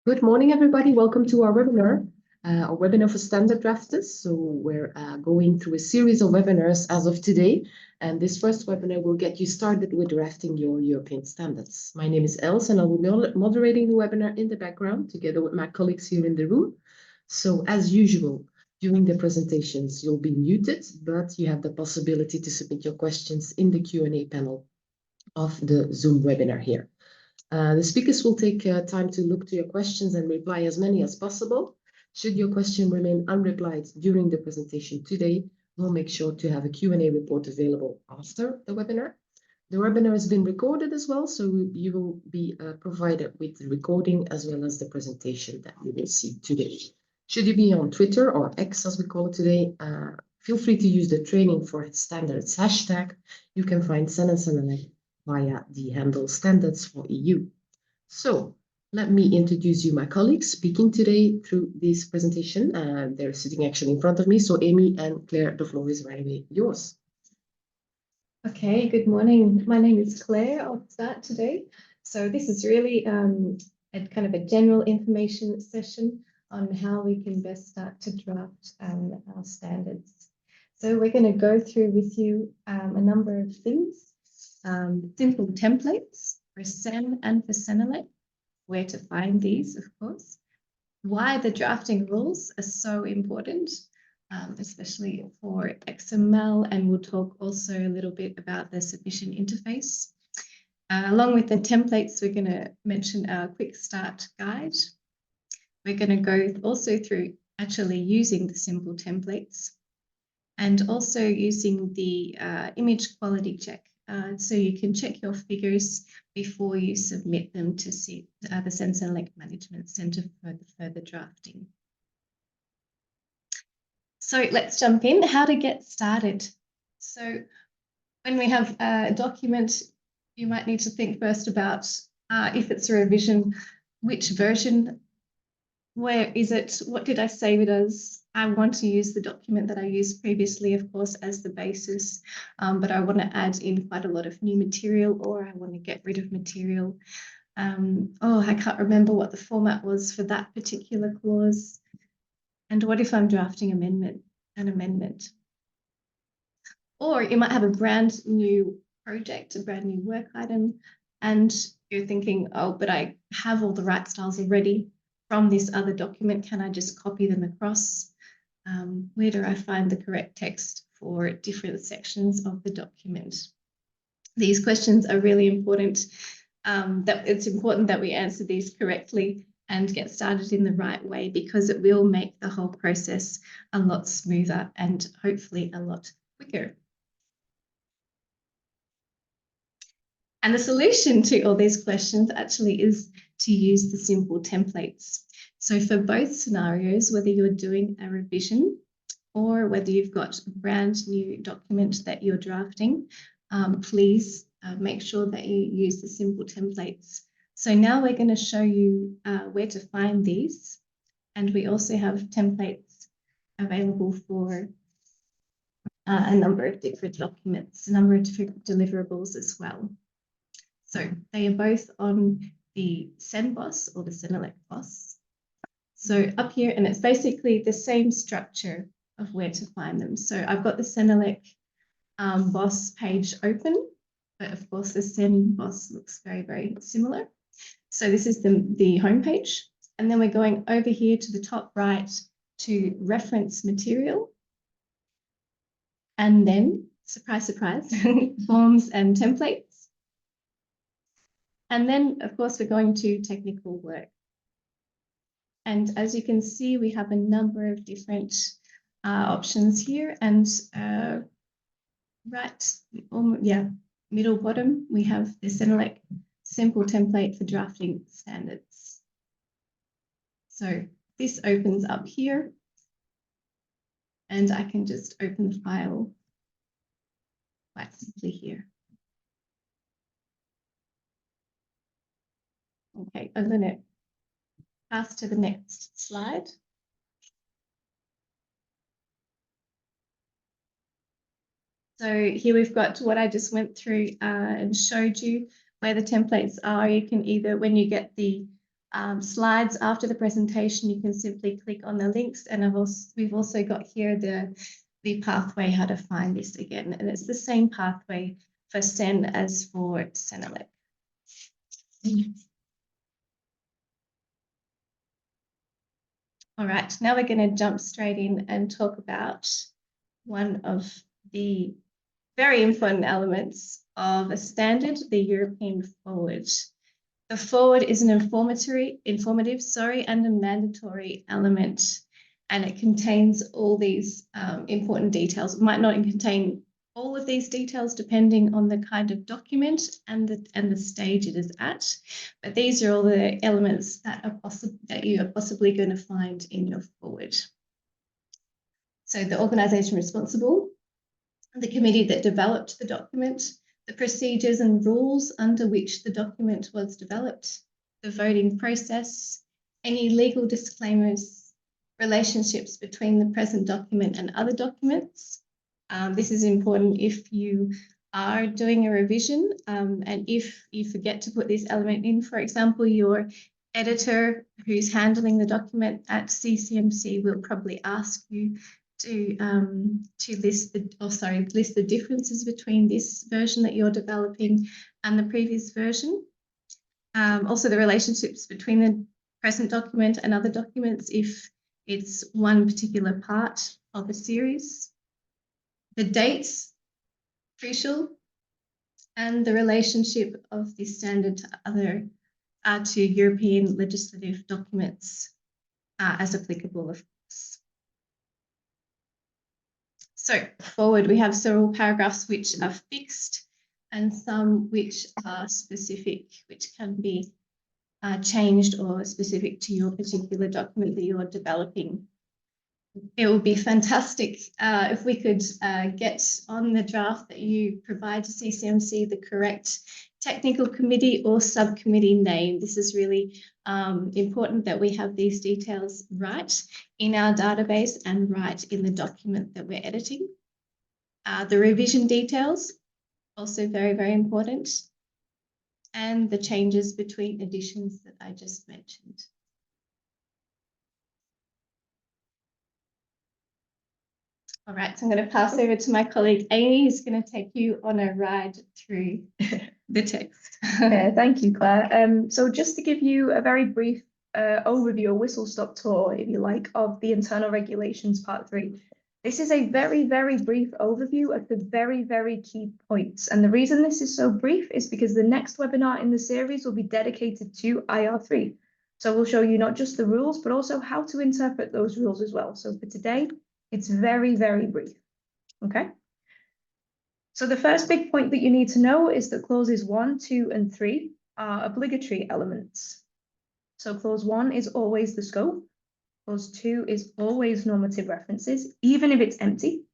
Good morning, everybody. Welcome to our webinar for standard drafters. So we're going through a series of webinars as of today. And this first webinar will get you started with drafting your European standards. My name is Els, and I will be moderating the webinar in the background together with my colleagues here in the room. So as usual, during the presentations, you'll be muted, but you have the possibility to submit your questions in the Q&A panel of the Zoom webinar here. The speakers will take time to look to your questions and reply as many as possible. Should your question remain unreplied during the presentation today, we'll make sure to have a Q&A report available after the webinar. The webinar has been recorded as well, so you will be provided with the recording as well as the presentation that you will see today. Should you be on Twitter or X, as we call it today, feel free to use the training for standards hashtag. You can find CEN-CENELEC via the handle standards for EU. So let me introduce you my colleagues speaking today through this presentation. They're sitting actually in front of me. So Amy and Claire, the floor is right away yours. Okay, good morning. My name is Claire. I'll start today. So this is really a kind of a general information session on how we can best start to draft our standards. So we're going to go through with you a number of things. Simple templates for CEN and for CENELEC, where to find these, of course, why the drafting rules are so important, especially for XML, and we'll talk also a little bit about the submission interface. Along with the templates, we're going to mention our quick start guide. We're going to go also through actually using the simple templates and also using the image quality check. So you can check your figures before you submit them to the CEN-CENELEC Management Centre for the further drafting. So let's jump in. How to get started. So when we have a document, you might need to think first about if it's a revision, which version, where is it, what did I save it as? I want to use the document that I used previously, of course, as the basis, but I want to add in quite a lot of new material, or I want to get rid of material. I can't remember what the format was for that particular clause. And what if I'm drafting an amendment? Or you might have a brand new project, a brand new work item, and you're thinking, oh, but I have all the right styles already from this other document. Can I just copy them across? Where do I find the correct text for different sections of the document? These questions are really important. That it's important that we answer these correctly and get started in the right way, because it will make the whole process a lot smoother and hopefully a lot quicker. And the solution to all these questions actually is to use the simple templates. So for both scenarios, whether you're doing a revision or whether you've got a brand new document that you're drafting, please make sure that you use the simple templates. So now we're going to show you where to find these. And we also have templates available for a number of different documents, a number of different deliverables as well. So they are both on the CEN boss or the CENELEC boss. So up here, and it's basically the same structure of where to find them. So I've got the CENELEC boss page open, but of course the CEN boss looks very, very similar. So this is the home page. And then we're going over here to the top right to reference material. And then, surprise, surprise, forms and templates. And then, of course, we're going to technical work. And as you can see, we have a number of different options here. And middle bottom, we have the CENELEC simple template for drafting standards. So this opens up here. And I can just open the file quite simply here. Okay, I'm going to pass to the next slide. So here we've got what I just went through and showed you where the templates are. You can either, when you get the slides after the presentation, you can simply click on the links, and we've also got here the pathway how to find this again, and it's the same pathway for CEN as for CENELEC. All right, now we're going to jump straight in and talk about one of the very important elements of a standard, the European foreword. The foreword is an informative, and a mandatory element, and it contains all these important details. It might not contain all of these details depending on the kind of document and the stage it is at, but these are all the elements that you are possibly going to find in your foreword. So the organisation responsible, the committee that developed the document, the procedures and rules under which the document was developed, the voting process, any legal disclaimers, relationships between the present document and other documents. This is important if you are doing a revision, and if you forget to put this element in, for example, your editor who's handling the document at CCMC will probably ask you to list the differences between this version that you're developing and the previous version. Also the relationships between the present document and other documents if it's one particular part of a series. The dates, crucial, and the relationship of this standard to European legislative documents as applicable, of course. So forward, we have several paragraphs which are fixed and some which are specific, which can be changed or specific to your particular document that you're developing. It would be fantastic if we could get on the draft that you provide to CCMC the correct technical committee or subcommittee name. This is really important that we have these details right in our database and right in the document that we're editing. The revision details, also very, very important. And the changes between editions that I just mentioned. All right, so I'm going to pass over to my colleague Amy, who's going to take you on a ride through the text. Thank you, Claire. So just to give you a very brief overview, a whistle-stop tour, if you like, of the internal regulations part 3. This is a very, very brief overview of the very, very key points. And the reason this is so brief is because the next webinar in the series will be dedicated to IR3. So we'll show you not just the rules, but also how to interpret those rules as well. So for today, it's very, very brief, okay? So the first big point that you need to know is that clauses 1, 2, and 3 are obligatory elements. So clause 1 is always the scope. Clause 2 is always normative references, even if it's empty.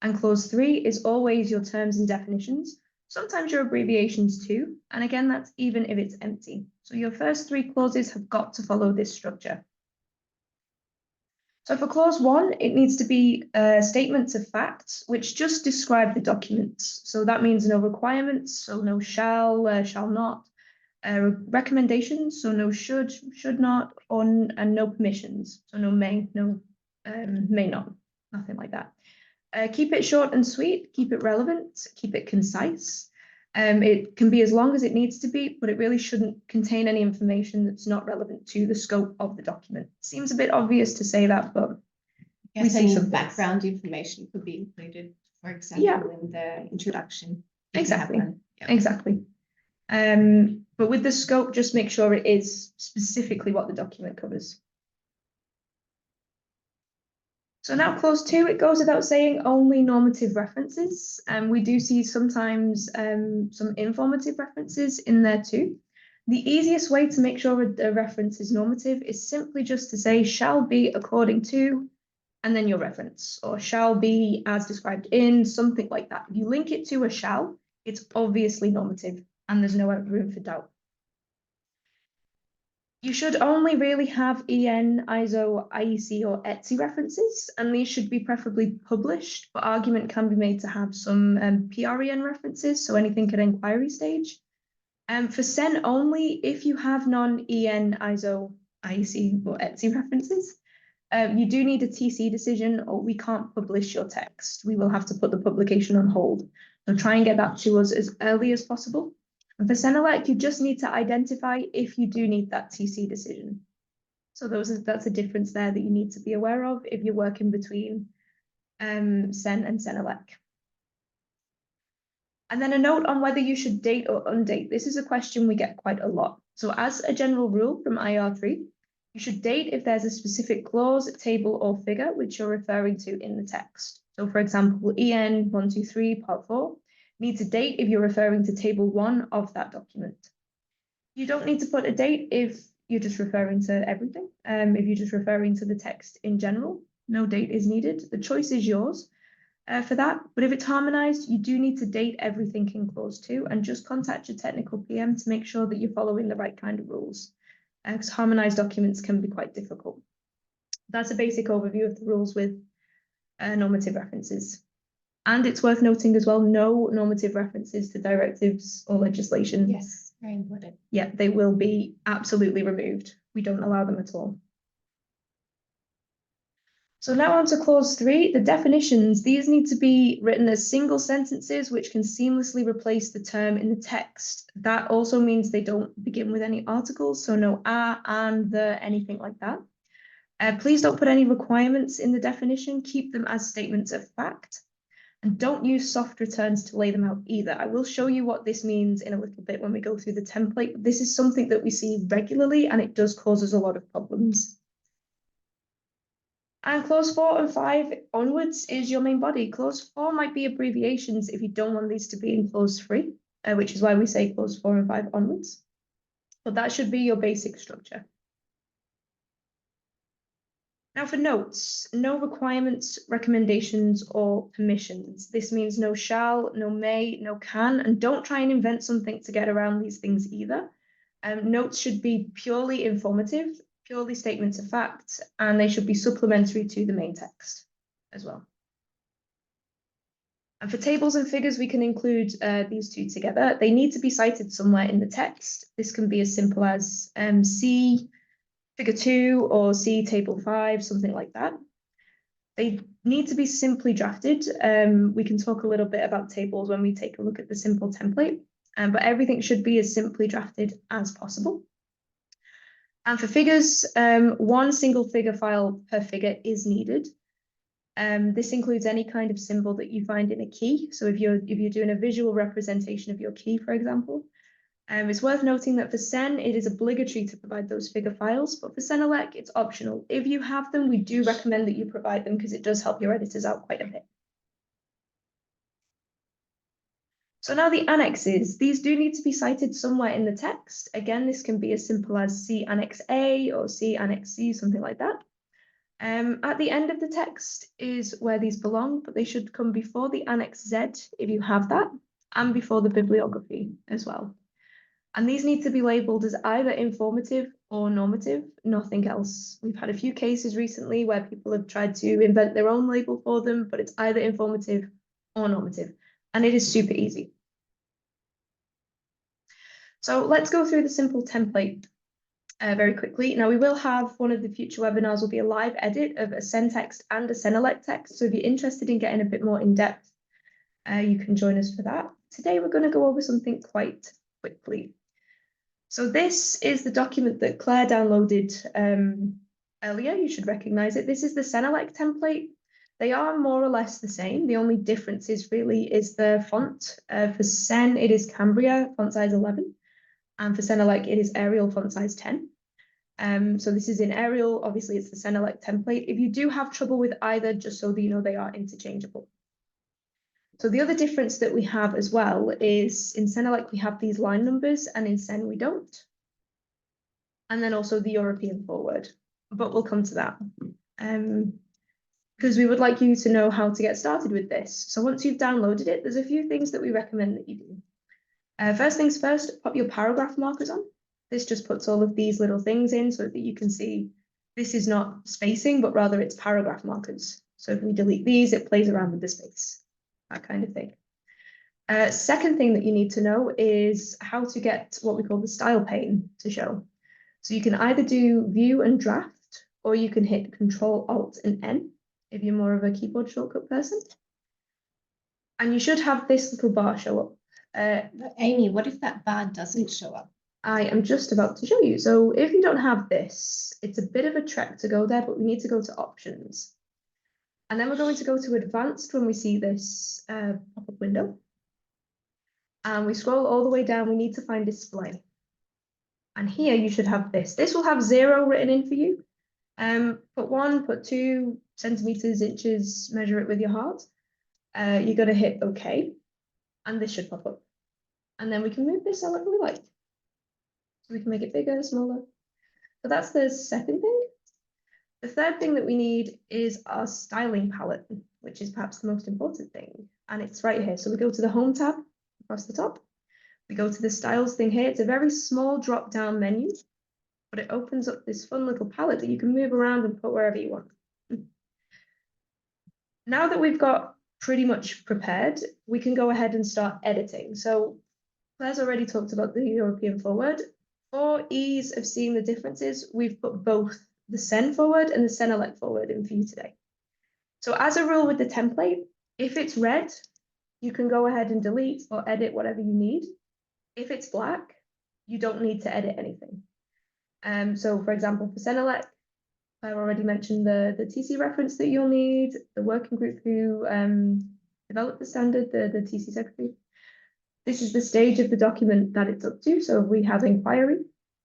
And clause 3 is always your terms and definitions, sometimes your abbreviations too. And again, that's even if it's empty. So your first 3 clauses have got to follow this structure. So for clause 1, it needs to be statements of facts, which just describe the documents. So that means no requirements, so no shall not, recommendations, so no should not, and no permissions, so no may, no may not, nothing like that. Keep it short and sweet, keep it relevant, keep it concise. It can be as long as it needs to be, but it really shouldn't contain any information that's not relevant to the scope of the document. Seems a bit obvious to say that, but we see some background information could be included, for example, in the introduction. Exactly. Exactly. But with the scope, just make sure it is specifically what the document covers. So now clause 2, it goes without saying only normative references. And we do see sometimes some informative references in there too. The easiest way to make sure a reference is normative is simply just to say shall be according to, and then your reference, or shall be as described in, something like that. If you link it to a shall, it's obviously normative and there's no room for doubt. You should only really have EN, ISO, IEC, or ETSI references, and these should be preferably published, but argument can be made to have some PREN references, so anything at inquiry stage. For CEN only, if you have non-EN, ISO, IEC, or ETSI references, you do need a TC decision, or we can't publish your text. We will have to put the publication on hold. So try and get that to us as early as possible. And for CENELEC, you just need to identify if you do need that TC decision. So that's a difference there that you need to be aware of if you're working between CEN and CENELEC. And then a note on whether you should date or undate. This is a question we get quite a lot. So as a general rule from IR3, you should date if there's a specific clause, table, or figure which you're referring to in the text. So for example, EN 123 part 4 needs a date if you're referring to table 1 of that document. You don't need to put a date if you're just referring to everything. If you're just referring to the text in general, no date is needed. The choice is yours for that. But if it's harmonized, you do need to date everything in clause 2 and just contact your technical PM to make sure that you're following the right kind of rules. Because harmonized documents can be quite difficult. That's a basic overview of the rules with normative references. And it's worth noting as well, no normative references to directives or legislation. Yes, very important. Yeah, they will be absolutely removed. We don't allow them at all. So now on to clause 3, the definitions. These need to be written as single sentences which can seamlessly replace the term in the text. That also means they don't begin with any articles, so no and, the, anything like that. Please don't put any requirements in the definition. Keep them as statements of fact. And don't use soft returns to lay them out either. I will show you what this means in a little bit when we go through the template. This is something that we see regularly and it does cause us a lot of problems. And clause 4 and 5 onwards is your main body. Clause 4 might be abbreviations if you don't want these to be in clause 3, which is why we say clause 4 and 5 onwards. But that should be your basic structure. Now for notes, no requirements, recommendations, or permissions. This means no shall, no may, no can, and don't try and invent something to get around these things either. Notes should be purely informative, purely statements of fact, and they should be supplementary to the main text as well. And for tables and figures, we can include these two together. They need to be cited somewhere in the text. This can be as simple as C figure 2 or C table 5, something like that. They need to be simply drafted. We can talk a little bit about tables when we take a look at the simple template, but everything should be as simply drafted as possible. And for figures, one single figure file per figure is needed. This includes any kind of symbol that you find in a key. So if you're doing a visual representation of your key, for example, it's worth noting that for CEN, it is obligatory to provide those figure files, but for CENELEC, it's optional. If you have them, we do recommend that you provide them because it does help your editors out quite a bit. So now the annexes, these do need to be cited somewhere in the text. Again, this can be as simple as C Annex A or C Annex C, something like that. At the end of the text is where these belong, but they should come before the Annex Z, if you have that, and before the bibliography as well. And these need to be labeled as either informative or normative, nothing else. We've had a few cases recently where people have tried to invent their own label for them, but it's either informative or normative, and it is super easy. So let's go through the simple template very quickly. Now we will have one of the future webinars will be a live edit of a CEN text and a CENELEC text. So if you're interested in getting a bit more in depth, you can join us for that. Today we're going to go over something quite quickly. So this is the document that Claire downloaded earlier. You should recognize it. This is the CENELEC template. They are more or less the same. The only difference is the font. For CEN, it is Cambria, font size 11. And for CENELEC, it is Arial, font size 10. So this is in Arial. Obviously, it's the CENELEC template. If you do have trouble with either, just so that you know, they are interchangeable. So the other difference that we have as well is in CENELEC, we have these line numbers, and in CEN, we don't. And then also the European foreword, but we'll come to that. Because we would like you to know how to get started with this. So once you've downloaded it, there's a few things that we recommend that you do. First things first, pop your paragraph markers on. This just puts all of these little things in so that you can see this is not spacing, but rather it's paragraph markers. So if we delete these, it plays around with the space, that kind of thing. Second thing that you need to know is how to get what we call the style pane to show. So you can either do view and draft, or you can hit Control Alt and N if you're more of a keyboard shortcut person. And you should have this little bar show up. But Amy, what if that bar doesn't show up? I am just about to show you. So if you don't have this, it's a bit of a trek to go there, but we need to go to Options. And then we're going to go to Advanced when we see this pop-up window. And we scroll all the way down, we need to find Display. And here you should have this. This will have 0 written in for you. Put 1, put 2 centimeters, inches, measure it with your heart. You got to hit OK, and this should pop up. And then we can move this however we like. So we can make it bigger, smaller. So that's the second thing. The third thing that we need is our styling palette, which is perhaps the most important thing. And it's right here. So we go to the Home tab across the top. We go to the Styles thing here. It's a very small drop-down menu, but it opens up this fun little palette that you can move around and put wherever you want. Now that we've got pretty much prepared, we can go ahead and start editing. So Claire's already talked about the European foreword. For ease of seeing the differences, we've put both the CEN foreword and the CENELEC foreword in for you today. So as a rule with the template, if it's red, you can go ahead and delete or edit whatever you need. If it's black, you don't need to edit anything. So for example, for CENELEC, I've already mentioned the TC reference that you'll need, the working group who developed the standard, the TC secretary. This is the stage of the document that it's up to. So if we have inquiry,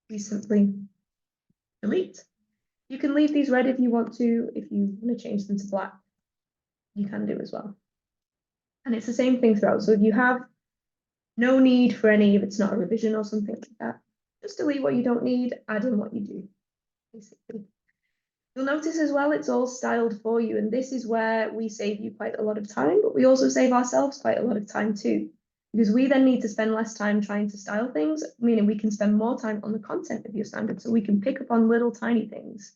we simply delete. You can leave these red if you want to. If you want to change them to black, you can do as well. And it's the same thing throughout. So if you have no need for any, if it's not a revision or something like that, just delete what you don't need, add in what you do, basically. You'll notice as well, it's all styled for you. And this is where we save you quite a lot of time, but we also save ourselves quite a lot of time too, because we then need to spend less time trying to style things, meaning we can spend more time on the content of your standard. So we can pick up on little tiny things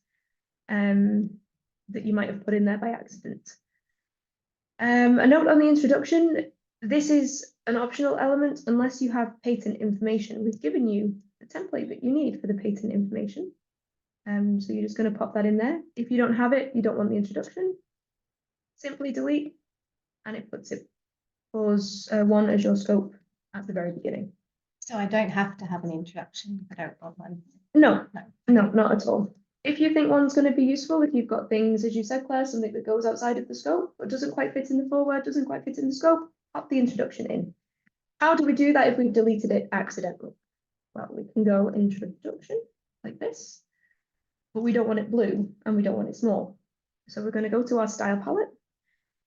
that you might have put in there by accident. A note on the introduction, this is an optional element unless you have patent information. We've given you the template that you need for the patent information. So you're just going to pop that in there. If you don't have it, you don't want the introduction, simply delete, and it puts it clause 1 as your scope at the very beginning. So I don't have to have an introduction if I don't want one. No, not at all. If you think one's going to be useful, if you've got things, as you said, Claire, something that goes outside of the scope, or doesn't quite fit in the foreword, doesn't quite fit in the scope, pop the introduction in. How do we do that if we've deleted it accidentally? Well, we can go introduction like this, but we don't want it blue and we don't want it small. So we're going to go to our style palette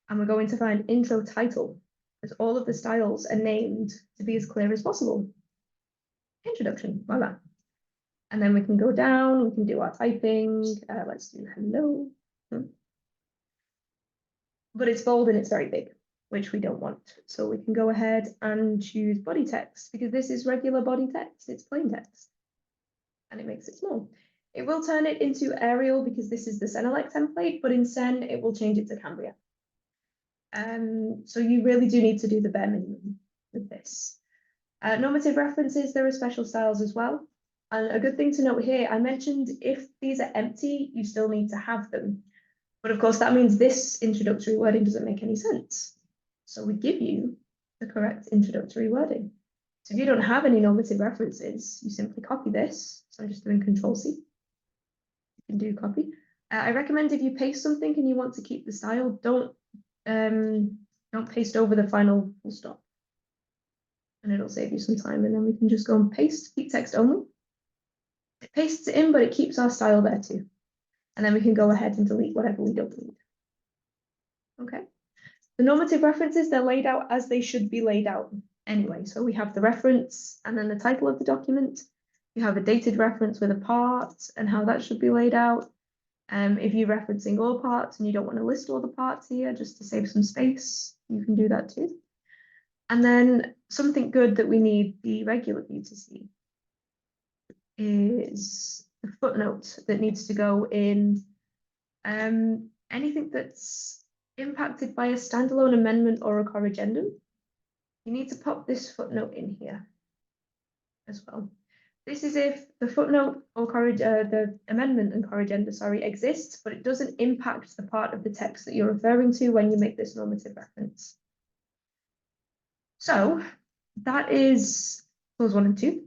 and we're going to find intro title, because all of the styles are named to be as clear as possible. Introduction, voila. And then we can go down, we can do our typing. Let's do hello. But it's bold and it's very big, which we don't want. So we can go ahead and choose body text, because this is regular body text, it's plain text. And it makes it small. It will turn it into Arial because this is the CENELEC template, but in CEN it will change it to Cambria. So you really do need to do the bare minimum with this. Normative references, there are special styles as well. And a good thing to note here, I mentioned if these are empty, you still need to have them. But of course, that means this introductory wording doesn't make any sense. So we give you the correct introductory wording. So if you don't have any normative references, you simply copy this. So I'm just doing Control-C. You can do copy. I recommend if you paste something and you want to keep the style, don't paste over the final full stop. And it'll save you some time. And then we can just go and paste, keep text only. It pastes it in, but it keeps our style there too. And then we can go ahead and delete whatever we don't need. Okay. The normative references, they're laid out as they should be laid out anyway. So we have the reference and then the title of the document. You have a dated reference with a part and how that should be laid out. If you're referencing all parts and you don't want to list all the parts here just to save some space, you can do that too. And then something good that we need the regular view to see is the footnote that needs to go in anything that's impacted by a standalone amendment or a corrigendum. you need to pop this footnote in here as well. This is if the footnote or the amendment and corrigenda, sorry, exists, but it doesn't impact the part of the text that you're referring to when you make this normative reference. So that is clause 1 and 2.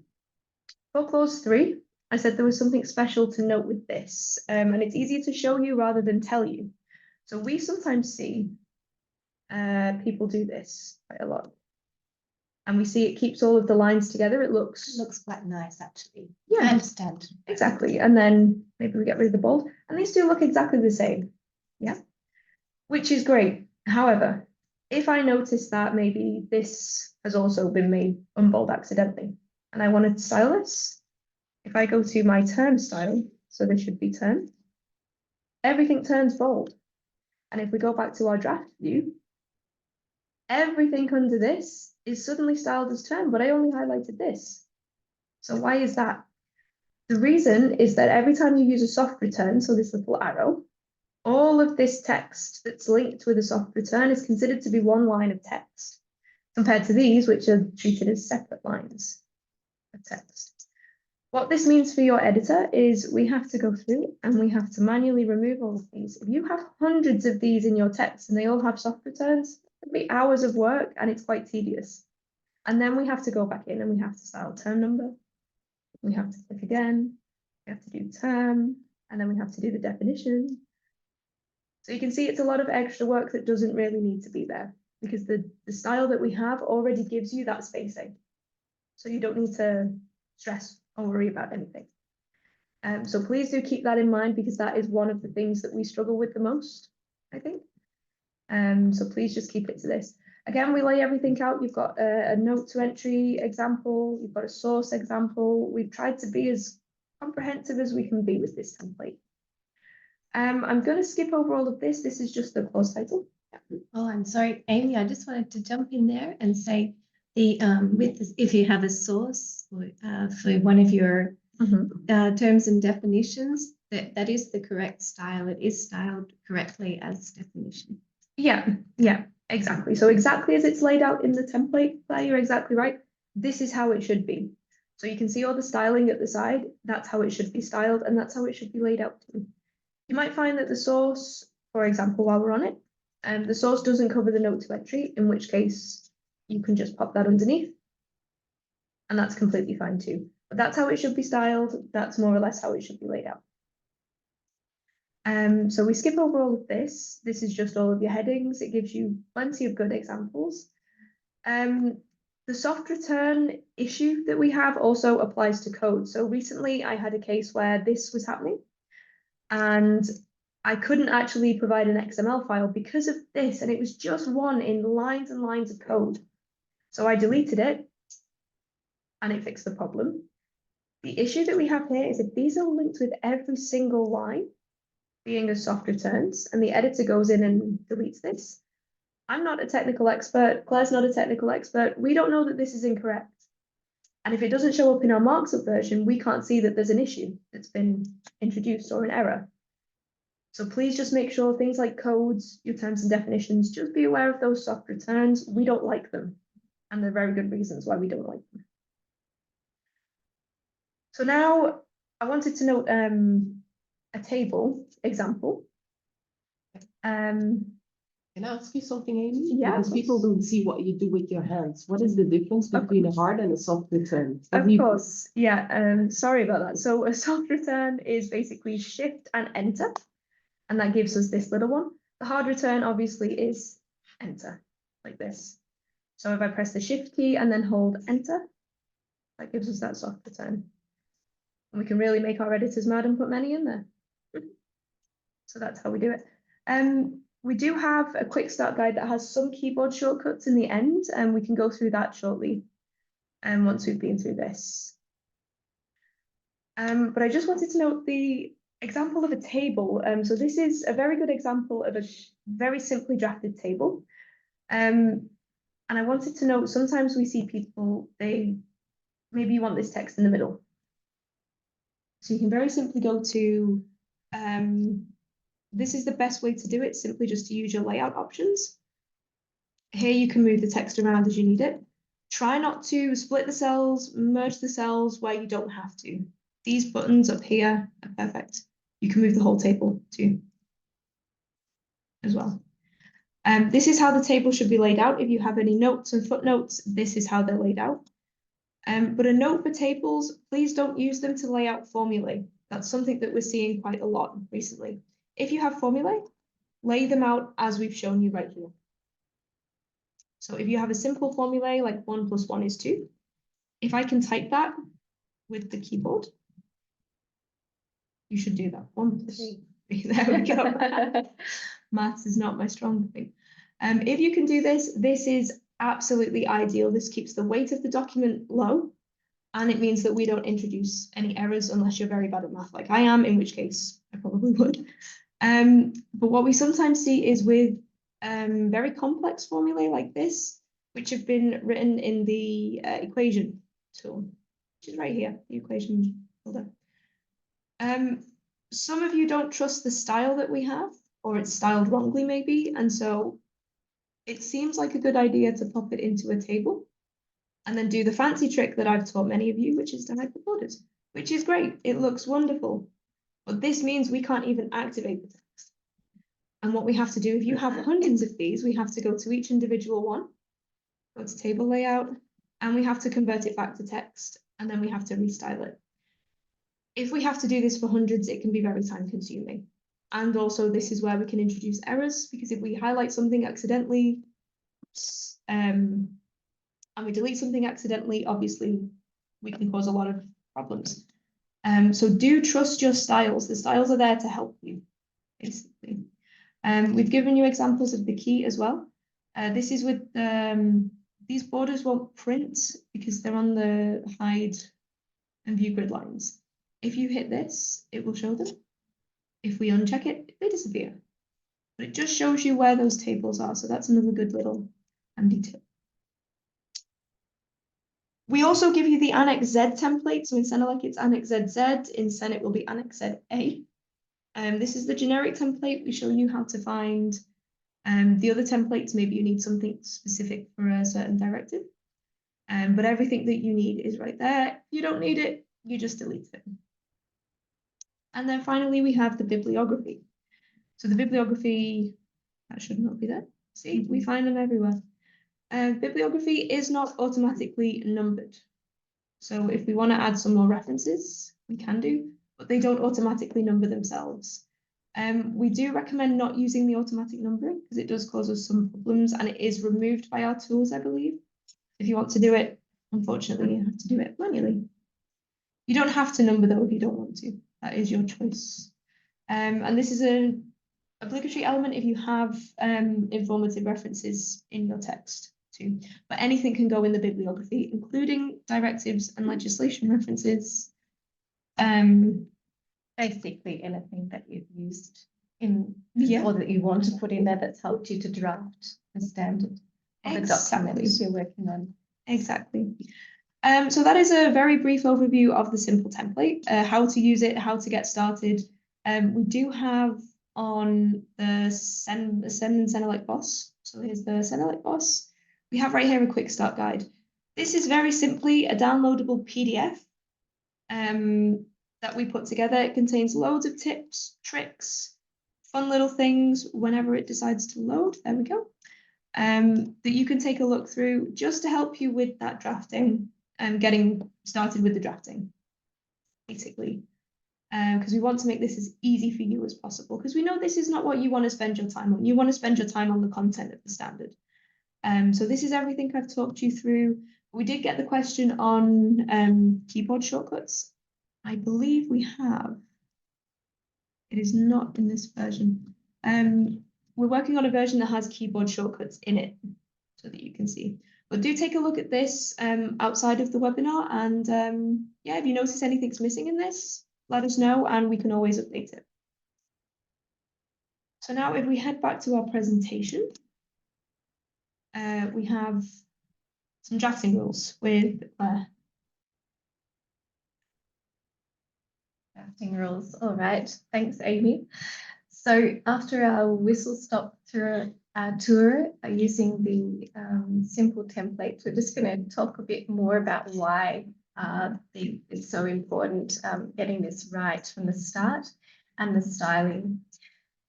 For clause 3, I said there was something special to note with this, and it's easier to show you rather than tell you. So we sometimes see people do this quite a lot. And we see it keeps all of the lines together. It looks quite nice, actually. Yeah. I understand. Exactly. And then maybe we get rid of the bold. And these two look exactly the same. Yeah. Which is great. However, if I notice that maybe this has also been made unbold accidentally, and I wanted to style this, if I go to my term style, so this should be term, everything turns bold. And if we go back to our draft view, everything under this is suddenly styled as term, but I only highlighted this. So why is that? The reason is that every time you use a soft return, so this little arrow, all of this text that's linked with a soft return is considered to be one line of text, compared to these, which are treated as separate lines of text. What this means for your editor is we have to go through and we have to manually remove all of these. If you have hundreds of these in your text and they all have soft returns, it'll be hours of work and it's quite tedious. And then we have to go back in and we have to style term number. We have to click again. We have to do term, and then we have to do the definition. So you can see it's a lot of extra work that doesn't really need to be there because the style that we have already gives you that spacing. So you don't need to stress or worry about anything. So please do keep that in mind because that is one of the things that we struggle with the most, I think. So please just keep it to this. Again, we lay everything out. You've got a note to entry example. You've got a source example. We've tried to be as comprehensive as we can be with this template. I'm going to skip over all of this. This is just the clause title. Oh, I'm sorry, Amy, I just wanted to jump in there and say the if you have a source for one of your terms and definitions, that is the correct style. It is styled correctly as definition. Yeah, exactly. So exactly as it's laid out in the template, Claire, you're exactly right. This is how it should be. So you can see all the styling at the side. That's how it should be styled, and that's how it should be laid out too. You might find that the source, for example, while we're on it, the source doesn't cover the note to entry, in which case you can just pop that underneath. And that's completely fine too. But that's how it should be styled. That's more or less how it should be laid out. So we skip over all of this. This is just all of your headings. It gives you plenty of good examples. The soft return issue that we have also applies to code. So recently I had a case where this was happening and I couldn't actually provide an XML file because of this, and it was just one in lines and lines of code. So I deleted it and it fixed the problem. The issue that we have here is if these are linked with every single line being as soft returns and the editor goes in and deletes this, I'm not a technical expert, Claire's not a technical expert, we don't know that this is incorrect. And if it doesn't show up in our marks up version, we can't see that there's an issue that's been introduced or an error. So please just make sure things like codes, your terms and definitions, just be aware of those soft returns. We don't like them. And there are very good reasons why we don't like them. So now I wanted to note a table example. Can I ask you something, Amy? Yeah, Because people don't see what you do with your hands. What is the difference between a hard and a soft return? Of course, yeah. Sorry about that. So a soft return is basically shift and enter, and that gives us this little one. The hard return obviously is enter, like this. So if I press the shift key and then hold enter, that gives us that soft return. And we can really make our editors mad and put many in there. So that's how we do it. We do have a quick start guide that has some keyboard shortcuts in the end, and we can go through that shortly once we've been through this. But I just wanted to note the example of a table. So this is a very good example of a very simply drafted table. And I wanted to note, sometimes we see people, maybe you want this text in the middle. So you can very simply go to, this is the best way to do it, simply just to use your layout options. Here you can move the text around as you need it. Try not to split the cells, merge the cells where you don't have to. These buttons up here are perfect. You can move the whole table too, as well. This is how the table should be laid out. If you have any notes and footnotes, this is how they're laid out. But a note for tables, please don't use them to lay out formulae. That's something that we're seeing quite a lot recently. If you have formulae, lay them out as we've shown you right here. So if you have a simple formulae like 1 + 1 is 2, if I can type that with the keyboard, you should do that. 1 + 3. There we go. Maths is not my strong thing. If you can do this, this is absolutely ideal. This keeps the weight of the document low, and it means that we don't introduce any errors unless you're very bad at math like I am, in which case I probably would. But what we sometimes see is with very complex formulae like this, which have been written in the equation tool, which is right here, the equation folder. Some of you don't trust the style that we have, or it's styled wrongly maybe, and so it seems like a good idea to pop it into a table and then do the fancy trick that I've taught many of you, which is to hide the borders, which is great. It looks wonderful, but this means we can't even activate the text. And what we have to do, if you have hundreds of these, we have to go to each individual one, go to table layout, and we have to convert it back to text, and then we have to restyle it. If we have to do this for hundreds, it can be very time consuming. And also this is where we can introduce errors, because if we highlight something accidentally, and we delete something accidentally, obviously we can cause a lot of problems. So do trust your styles. The styles are there to help you, basically. We've given you examples of the key as well. This is with these borders won't print because they're on the hide and view grid lines. If you hit this, it will show them. If we uncheck it, they disappear. But it just shows you where those tables are. So that's another good little handy tip. We also give you the Annex Z template. So in CENELEC, it's Annex ZZ. In CEN, it will be Annex ZA. This is the generic template. We show you how to find the other templates. Maybe you need something specific for a certain directive. But everything that you need is right there. If you don't need it, you just delete it. And then finally, we have the bibliography. So the bibliography, that should not be there. See, we find them everywhere. Bibliography is not automatically numbered. So if we want to add some more references, we can do, but they don't automatically number themselves. We do recommend not using the automatic numbering because it does cause us some problems, and it is removed by our tools, I believe. If you want to do it, unfortunately, you have to do it manually. You don't have to number though if you don't want to. That is your choice. And this is an obligatory element if you have informative references in your text too. But anything can go in the bibliography, including directives and legislation references. Basically anything that you've used in Yeah. or that you want to put in there that's helped you to draft the standard of the document Exactly. you're working on. Exactly. So that is a very brief overview of the simple template, how to use it, how to get started. We do have on the CEN-CENELEC boss. So here's the CENELEC boss. We have right here a quick start guide. This is very simply a downloadable PDF that we put together. It contains loads of tips, tricks, fun little things whenever it decides to load. There we go. That you can take a look through just to help you with that drafting and getting started with the drafting, basically. Because we want to make this as easy for you as possible, because we know this is not what you want to spend your time on. You want to spend your time on the content of the standard. So this is everything I've talked you through. We did get the question on keyboard shortcuts. I believe we have. It is not in this version. We're working on a version that has keyboard shortcuts in it so that you can see. But do take a look at this outside of the webinar, and yeah, if you notice anything's missing in this, let us know and we can always update it. So now if we head back to our presentation, we have some drafting rules with Claire. Drafting rules. All right. Thanks, Amy. So after our whistle stop tour tour using the simple template. We're just going to talk a bit more about why it's so important getting this right from the start and the styling.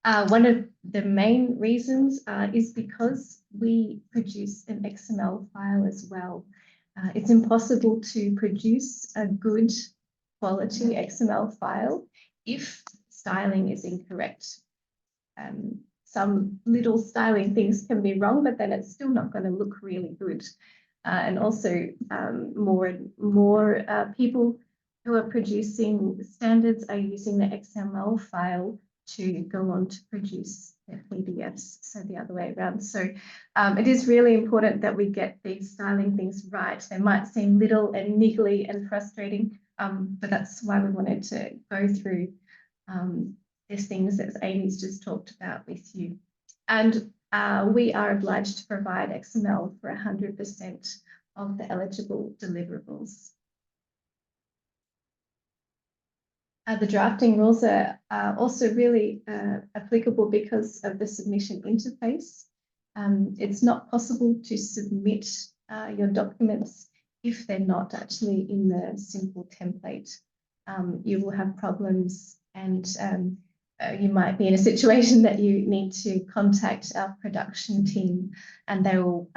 One of the main reasons is because we produce an XML file as well. It's impossible to produce a good quality XML file if styling is incorrect. Some little styling things can be wrong, but then it's still not going to look really good. And also more and more people who are producing standards are using the XML file to go on to produce their PDFs, so the other way around. So it is really important that we get these styling things right. They might seem little and niggly and frustrating, but that's why we wanted to go through these things that Amy's just talked about with you. And we are obliged to provide XML for 100% of the eligible deliverables. The drafting rules are also really applicable because of the submission interface. It's not possible to submit your documents if they're not actually in the simple template. You will have problems, and you might be in a situation that you need to contact our production team, and they will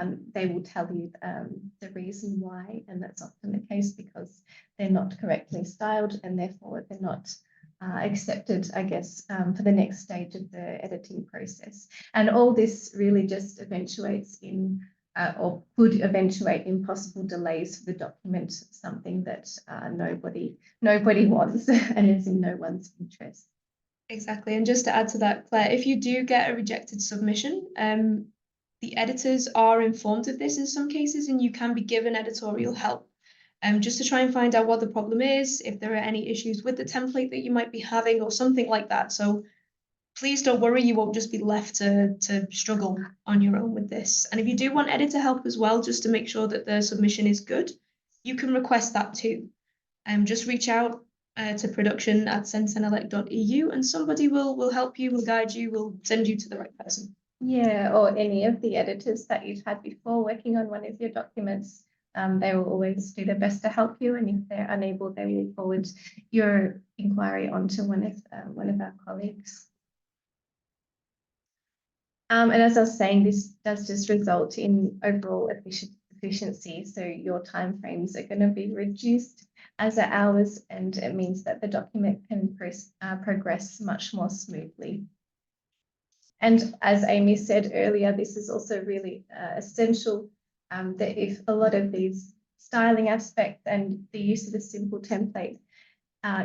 tell you the reason why, and that's often the case because they're not correctly styled and therefore they're not accepted, I guess, for the next stage of the editing process. And all this really just eventuates in or could eventuate in possible delays for the document, something that nobody wants and is in no one's interest. Exactly. And just to add to that, Claire, if you do get a rejected submission, the editors are informed of this in some cases, and you can be given editorial help just to try and find out what the problem is, if there are any issues with the template that you might be having or something like that. So please don't worry, you won't just be left to struggle on your own with this. And if you do want editor help as well, just to make sure that the submission is good, you can request that too. Just reach out to production@CEN-CENELEC.eu and somebody will help you, will guide you, will send you to the right person. Yeah, or any of the editors that you've had before working on one of your documents. They will always do their best to help you, and if they're unable, they will forward your inquiry onto one of our colleagues. And as I was saying, this does just result in overall efficiency. So your timeframes are going to be reduced as are hours, and it means that the document can progress much more smoothly. And as Amy said earlier, this is also really essential that if a lot of these styling aspects and the use of the simple template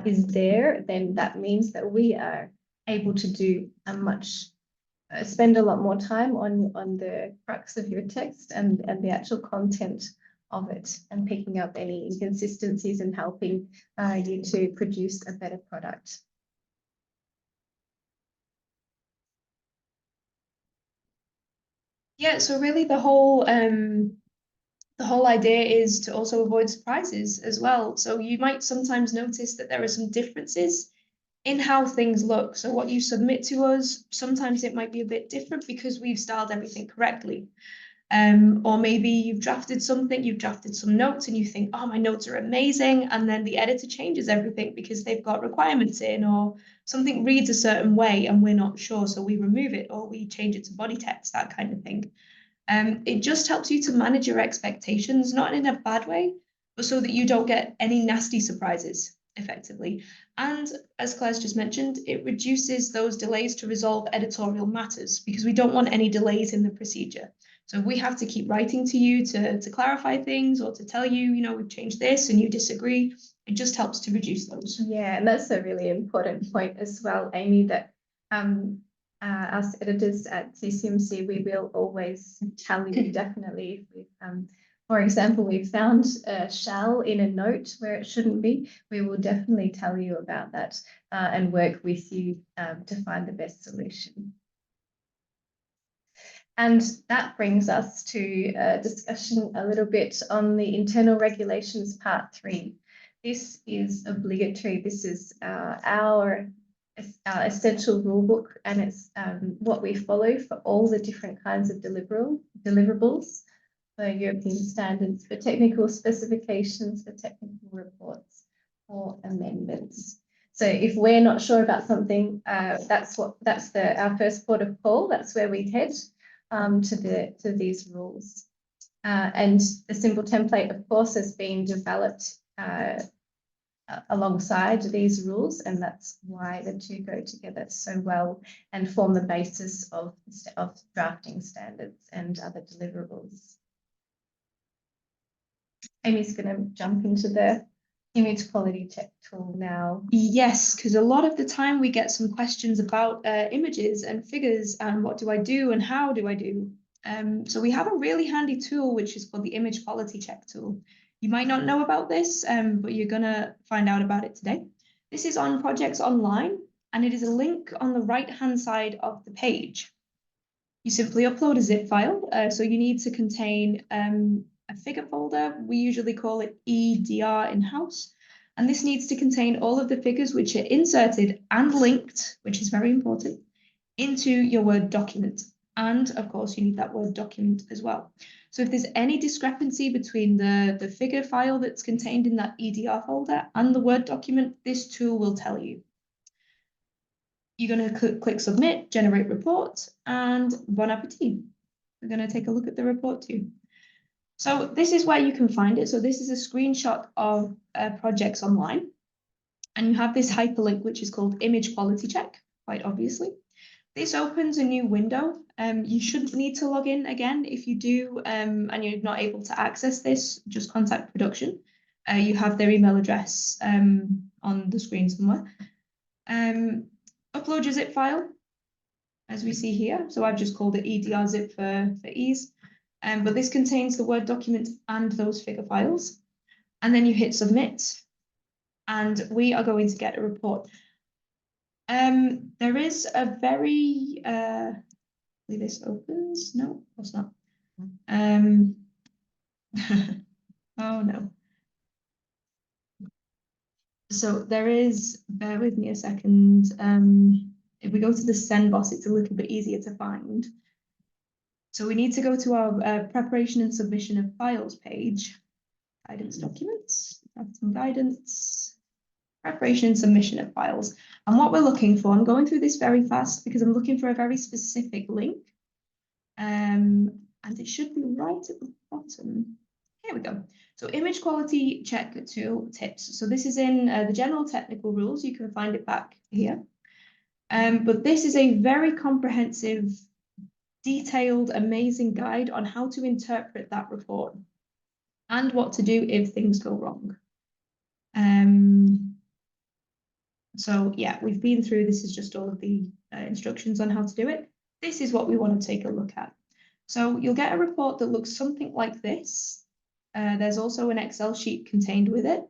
is there, then that means that we are able to do spend a lot more time on the crux of your text and the actual content of it, and picking up any inconsistencies and helping you to produce a better product. Yeah, so really the whole idea is to also avoid surprises as well. So you might sometimes notice that there are some differences in how things look. So what you submit to us, sometimes it might be a bit different because we've styled everything correctly. Or maybe you've drafted some notes and you think, oh, my notes are amazing. And then the editor changes everything because they've got requirements in, or something reads a certain way and we're not sure. So we remove it or we change it to body text, that kind of thing. It just helps you to manage your expectations, not in a bad way, but so that you don't get any nasty surprises effectively. And as Claire's just mentioned, it reduces those delays to resolve editorial matters because we don't want any delays in the procedure. So we have to keep writing to you to clarify things or to tell you, we've changed this and you disagree. It just helps to reduce those. Yeah, and that's a really important point as well, Amy, that us editors at CCMC, we will always tell you definitely if for example, we've found a shall in a note where it shouldn't be, we will definitely tell you about that and work with you to find the best solution. And that brings us to a discussion a little bit on the internal regulations part 3. This is obligatory. This is our our essential rule book, and it's what we follow for all the different kinds of deliverables for European standards, for technical specifications, for technical reports, or amendments. So if we're not sure about something, that's our first port of call. That's where we head to these rules. And the simple template, of course, has been developed alongside these rules, and that's why the two go together so well and form the basis of drafting standards and other deliverables. Amy's going to jump into the image quality check tool now. Yes, because a lot of the time we get some questions about images and figures and what do I do and how do I do. So we have a really handy tool which is called the image quality check tool. You might not know about this, but you're gonna find out about it today. This is on Projects Online, and it is a link on the right-hand side of the page. You simply upload a zip file, so you need to contain a figure folder. We usually call it EDR in-house. And this needs to contain all of the figures which are inserted and linked, which is very important, into your Word document. And of course, you need that Word document as well. So if there's any discrepancy between the figure file that's contained in that EDR folder and the Word document, this tool will tell you. You're going to click Submit, Generate Report, and Bon Appetit. We're going to take a look at the report too. So this is where you can find it. So this is a screenshot of Projects Online. And you have this hyperlink, which is called Image Quality Check, quite obviously. This opens a new window. You shouldn't need to log in again. If you do and you're not able to access this, just contact production. You have their email address on the screen somewhere. Upload your zip file, as we see here. So I've just called it EDR zip for ease. But this contains the Word document and those figure files. And then you hit submit. And we are going to get a report. There is a very, hopefully this opens. No, of course not. Oh no. So there is, bear with me a second. If we go to the Send boss, it's a little bit easier to find. So we need to go to our preparation and submission of files page. Guidance documents, drafting guidance, preparation and submission of files. And what we're looking for, I'm going through this very fast because I'm looking for a very specific link. And it should be right at the bottom. Here we go. So image quality check tool tips. So this is in the general technical rules. You can find it back here. But this is a very comprehensive, detailed, amazing guide on how to interpret that report and what to do if things go wrong. So yeah, we've been through, this is just all of the instructions on how to do it. This is what we want to take a look at. So you'll get a report that looks something like this. There's also an Excel sheet contained with it.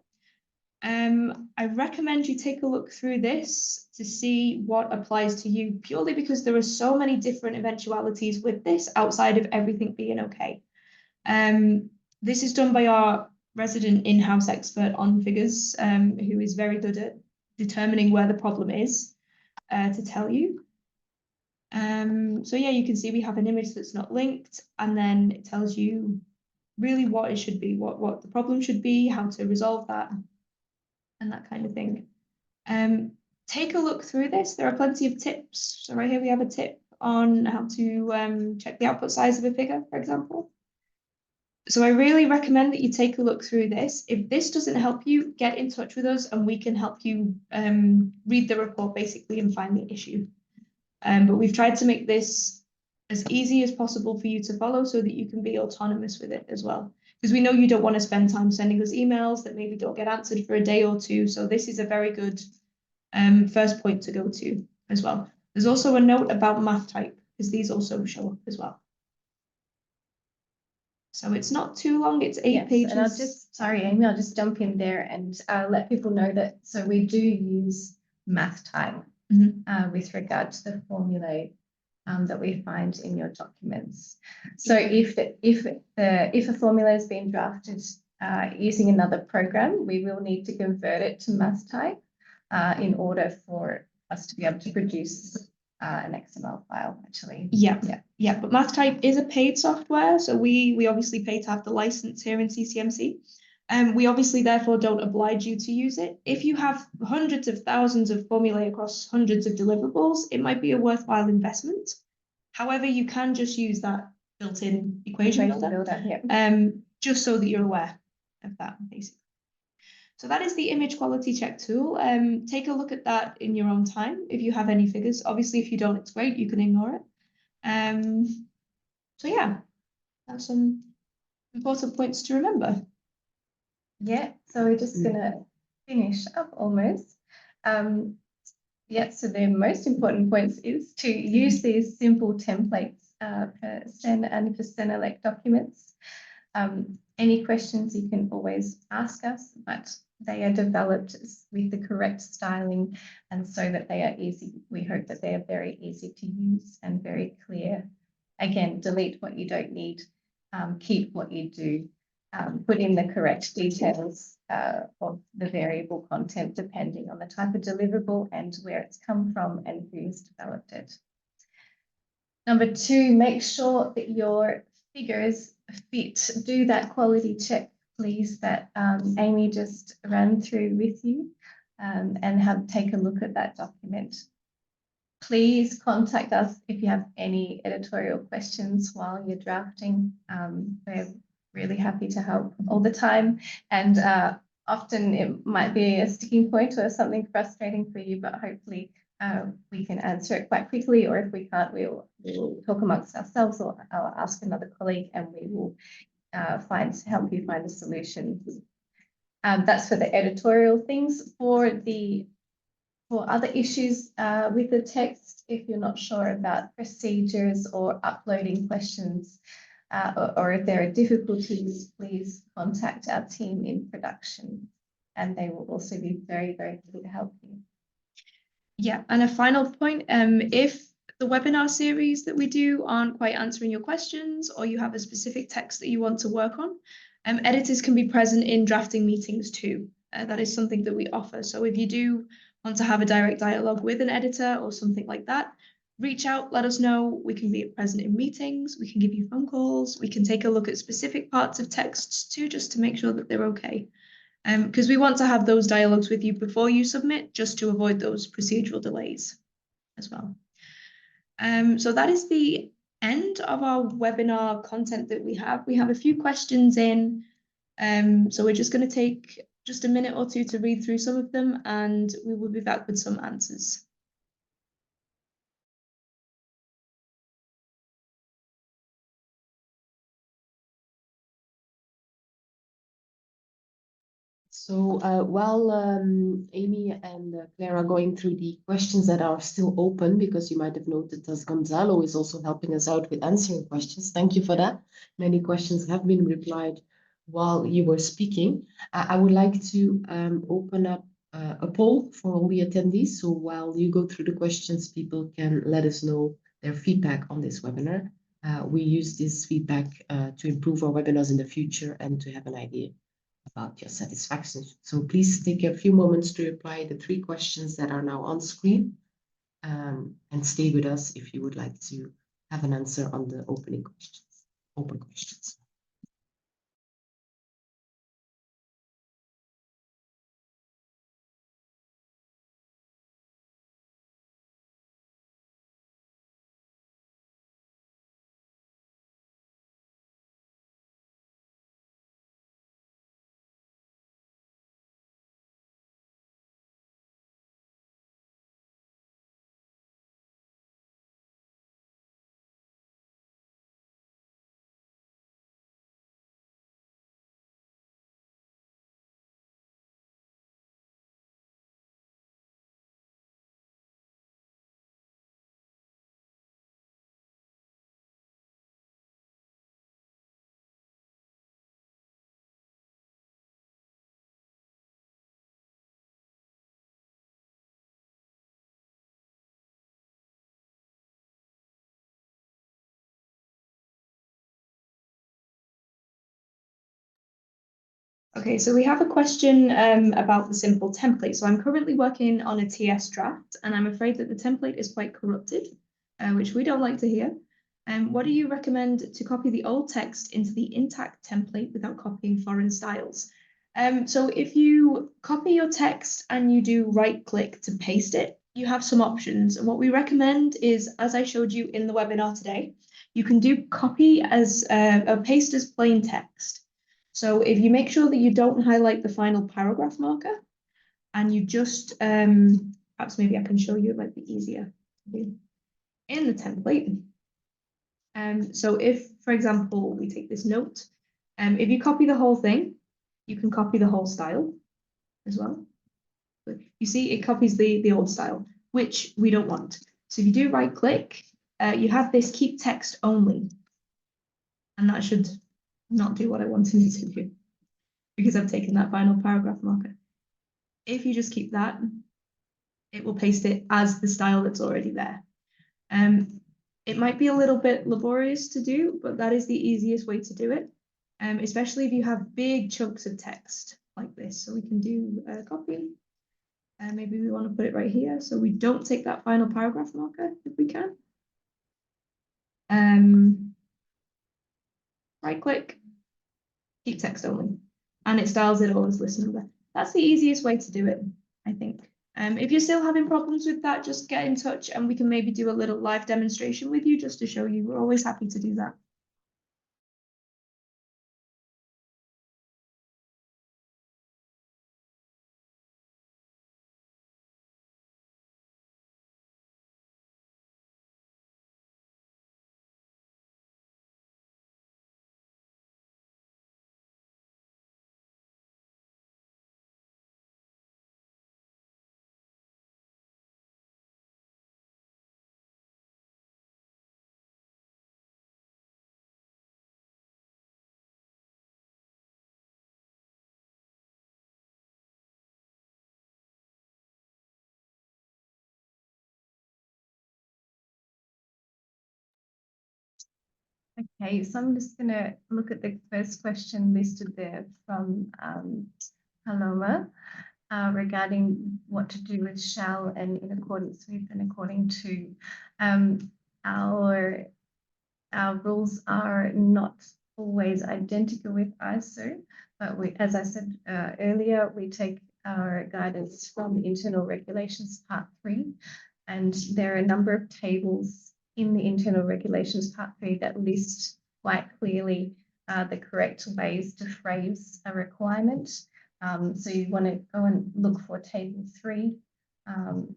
I recommend you take a look through this to see what applies to you, purely because there are so many different eventualities with this outside of everything being okay. This is done by our resident in-house expert on figures, who is very good at determining where the problem is, to tell you. So yeah, you can see we have an image that's not linked, and then it tells you really what it should be, what the problem should be, how to resolve that, and that kind of thing. Take a look through this. There are plenty of tips. So right here we have a tip on how to check the output size of a figure, for example. So I really recommend that you take a look through this. If this doesn't help you, get in touch with us and we can help you read the report basically and find the issue. But we've tried to make this as easy as possible for you to follow so that you can be autonomous with it as well. Because we know you don't want to spend time sending us emails that maybe don't get answered for a day or two. So this is a very good first point to go to as well. There's also a note about math type, because these also show up as well. So it's not too long, it's 8 pages. And I'll just, sorry, Amy, I'll just jump in there and let people know that, so we do use math type with regard to the formulae that we find in your documents. So if a formula has been drafted using another program, we will need to convert it to math type in order for us to be able to produce an XML file, actually. Yeah, Yeah. yeah. But MathType is a paid software, so we obviously pay to have the license here in CCMC. We obviously therefore don't oblige you to use it. If you have hundreds of thousands of formulae across hundreds of deliverables, it might be a worthwhile investment. However, you can just use that built-in equation builder, yeah. just so that you're aware of that, basically. So that is the image quality check tool. Take a look at that in your own time if you have any figures. Obviously, if you don't, it's great, you can ignore it. So yeah, that's some important points to remember. Yeah, so we're just gonna finish up almost. Yeah, so the most important points is to use these simple templates for CEN and for CENELEC documents. Any questions you can always ask us, but they are developed with the correct styling and so that they are easy. We hope that they are very easy to use and very clear. Again, delete what you don't need, keep what you do, put in the correct details of the variable content depending on the type of deliverable and where it's come from and who's developed it. Number two, make sure that your figures fit. Do that quality check, please, that Amy just ran through with you, and take a look at that document. Please contact us if you have any editorial questions while you're drafting. We're really happy to help all the time, and often it might be a sticking point or something frustrating for you, but hopefully we can answer it quite quickly, or if we can't, we'll talk amongst ourselves, or I'll ask another colleague and we will help you find a solution. That's for the editorial things. For other issues with the text, if you're not sure about procedures or uploading questions, or if there are difficulties, please contact our team in production, and they will also be very, very happy to help you. Yeah, and a final point, if the webinar series that we do aren't quite answering your questions, or you have a specific text that you want to work on, editors can be present in drafting meetings too. That is something that we offer. So if you do want to have a direct dialogue with an editor or something like that, reach out, let us know. We can be present in meetings, we can give you phone calls, we can take a look at specific parts of texts too, just to make sure that they're okay. Because we want to have those dialogues with you before you submit, just to avoid those procedural delays as well. So that is the end of our webinar content that we have. We have a few questions in, so we're just going to take just a minute or two to read through some of them, and we will be back with some answers. So while Amy and Claire are going through the questions that are still open, because you might have noted that Gonzalo is also helping us out with answering questions. Thank you for that. Many questions have been replied while you were speaking. I would like to open up a poll for all the attendees. So while you go through the questions, people can let us know their feedback on this webinar. We use this feedback to improve our webinars in the future and to have an idea about your satisfaction. So please take a few moments to reply the 3 questions that are now on screen, and stay with us if you would like to have an answer on the open questions. Okay, so we have a question about the simple template. So I'm currently working on a TS draft, and I'm afraid that the template is quite corrupted, which we don't like to hear. What do you recommend to copy the old text into the intact template without copying foreign styles? So if you copy your text and you do right-click to paste it, you have some options. And what we recommend is, as I showed you in the webinar today, you can do copy as a paste as plain text. So if you make sure that you don't highlight the final paragraph marker and you just, perhaps maybe I can show you, it might be easier in the template. So if, for example, we take this note, if you copy the whole thing, you can copy the whole style as well. But you see, it copies the old style, which we don't want. So if you do right click, you have this keep text only. And that should not do what I wanted it to do, because I've taken that final paragraph marker. If you just keep that, it will paste it as the style that's already there. It might be a little bit laborious to do, but that is the easiest way to do it, especially if you have big chunks of text like this. So we can do a copy, and maybe we want to put it right here, so we don't take that final paragraph marker if we can. Right click, keep text only, and it styles it all as list number. That's the easiest way to do it, I think. If you're still having problems with that, just get in touch and we can maybe do a little live demonstration with you just to show you. We're always happy to do that. Okay, so I'm just going to look at the first question listed there from Paloma regarding what to do with shall and in accordance with and according to. Our rules are not always identical with ISO, but as I said earlier, we take our guidance from Internal Regulations Part 3, and there are a number of tables in the Internal Regulations Part 3 that list quite clearly the correct ways to phrase a requirement. So you want to go and look for Table 3 for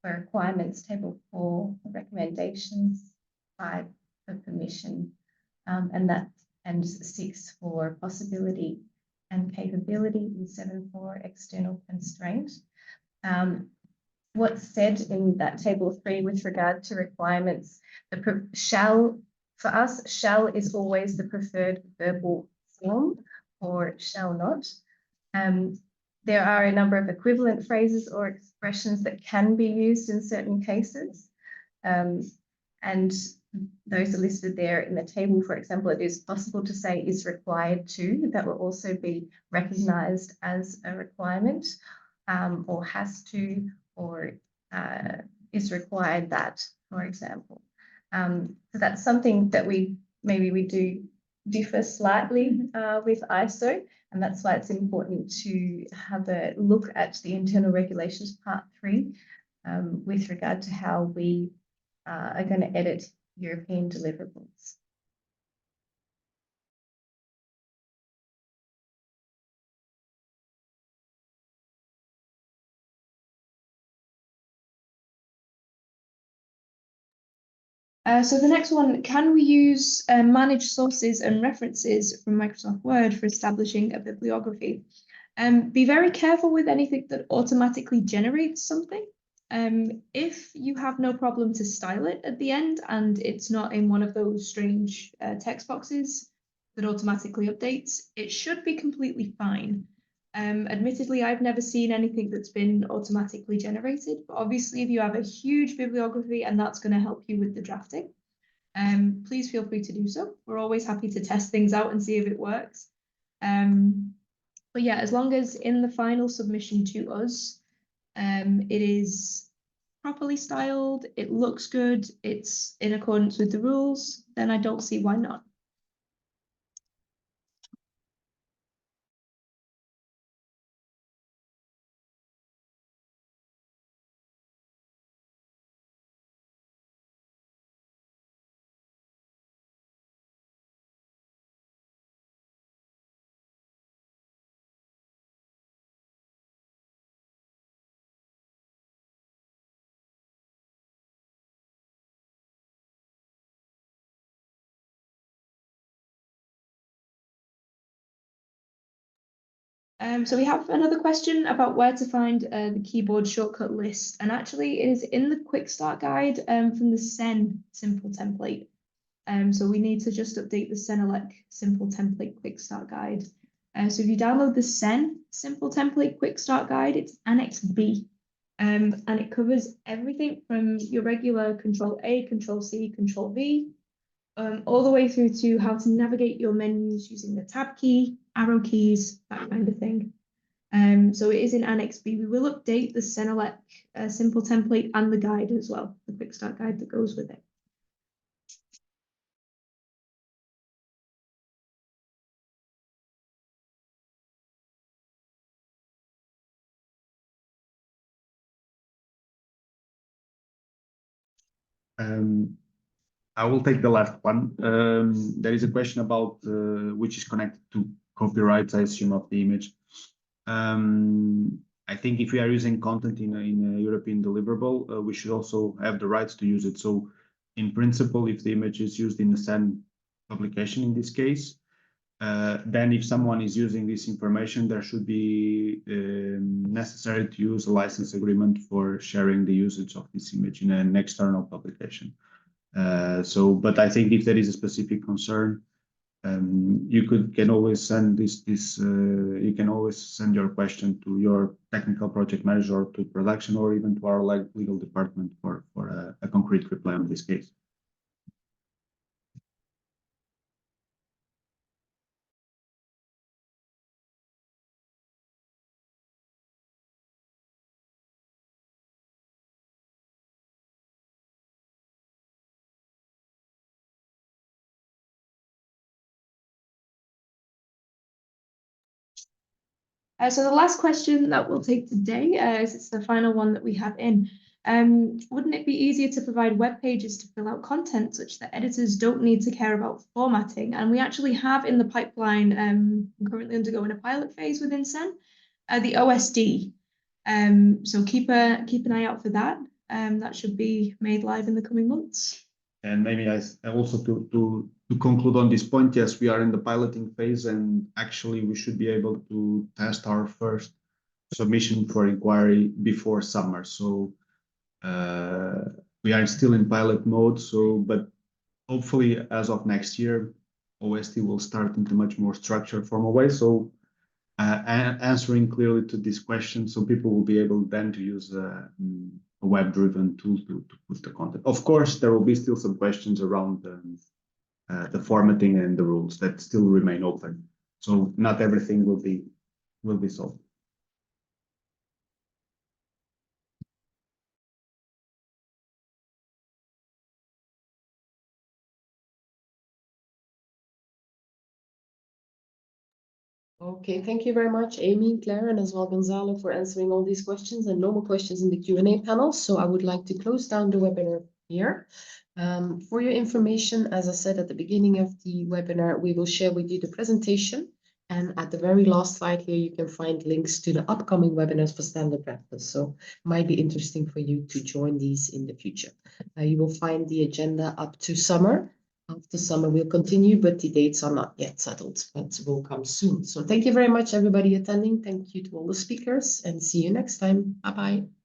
requirements, Table 4 for recommendations, 5 for permission, and 6 for possibility and capability, and 7 for external constraint. What's said in that Table 3 with regard to requirements, shall, for us, shall is always the preferred verbal form, or shall not. There are a number of equivalent phrases or expressions that can be used in certain cases, and those are listed there in the table. For example, it is possible to say is required to. That will also be recognised as a requirement, or has to, or is required that, for example. So that's something that we do differ slightly with ISO, and that's why it's important to have a look at the Internal Regulations Part 3 with regard to how we are going to edit European deliverables. So the next one, can we use managed sources and references from Microsoft Word for establishing a bibliography? Be very careful with anything that automatically generates something. If you have no problem to style it at the end and it's not in one of those strange text boxes that automatically updates, it should be completely fine. Admittedly, I've never seen anything that's been automatically generated, but obviously if you have a huge bibliography and that's going to help you with the drafting, please feel free to do so. We're always happy to test things out and see if it works. But yeah, as long as in the final submission to us, it is properly styled, it looks good, it's in accordance with the rules, then I don't see why not. So we have another question about where to find the keyboard shortcut list, and actually it is in the quick start guide from the CEN simple template. So we need to just update the CENELEC simple template quick start guide. So if you download the CEN simple template quick start guide, it's Annex B, and it covers everything from your regular Control A, Control C, Control V, all the way through to how to navigate your menus using the tab key, arrow keys, that kind of thing. So it is in Annex B. We will update the CENELEC simple template and the guide as well, the quick start guide that goes with it. I will take the last one. There is a question about which is connected to copyrights, I assume, of the image. I think if we are using content in a European deliverable, we should also have the rights to use it. So in principle, if the image is used in a CEN publication in this case, then if someone is using this information, there should be necessary to use a license agreement for sharing the usage of this image in an external publication. But I think if there is a specific concern, you can always send you can always send your question to your technical project manager, or to production, or even to our legal department for a concrete reply on this case. So the last question that we'll take today, as it's the final one that we have in, wouldn't it be easier to provide web pages to fill out content such that editors don't need to care about formatting? And we actually have in the pipeline, currently undergoing a pilot phase within CEN, the OSD. So keep an eye out for that. That should be made live in the coming months. And maybe I also to conclude on this point, yes, we are in the piloting phase, and actually we should be able to test our first submission for inquiry before summer. So we are still in pilot mode. So, but hopefully as of next year, OSD will start into much more structured formal way. So answering clearly to this question, so people will be able then to use a web-driven tool to put the content. Of course, there will be still some questions around the formatting and the rules that still remain open. So not everything will be solved. Okay, thank you very much, Amy, Claire, and as well Gonzalo, for answering all these questions, and no more questions in the Q&A panel. So I would like to close down the webinar here. For your information, as I said at the beginning of the webinar, we will share with you the presentation. And at the very last slide here, you can find links to the upcoming webinars for standard practice. So it might be interesting for you to join these in the future. You will find the agenda up to summer. After summer, we'll continue, but the dates are not yet settled, but will come soon. So thank you very much, everybody attending. Thank you to all the speakers, and see you next time. Bye-bye.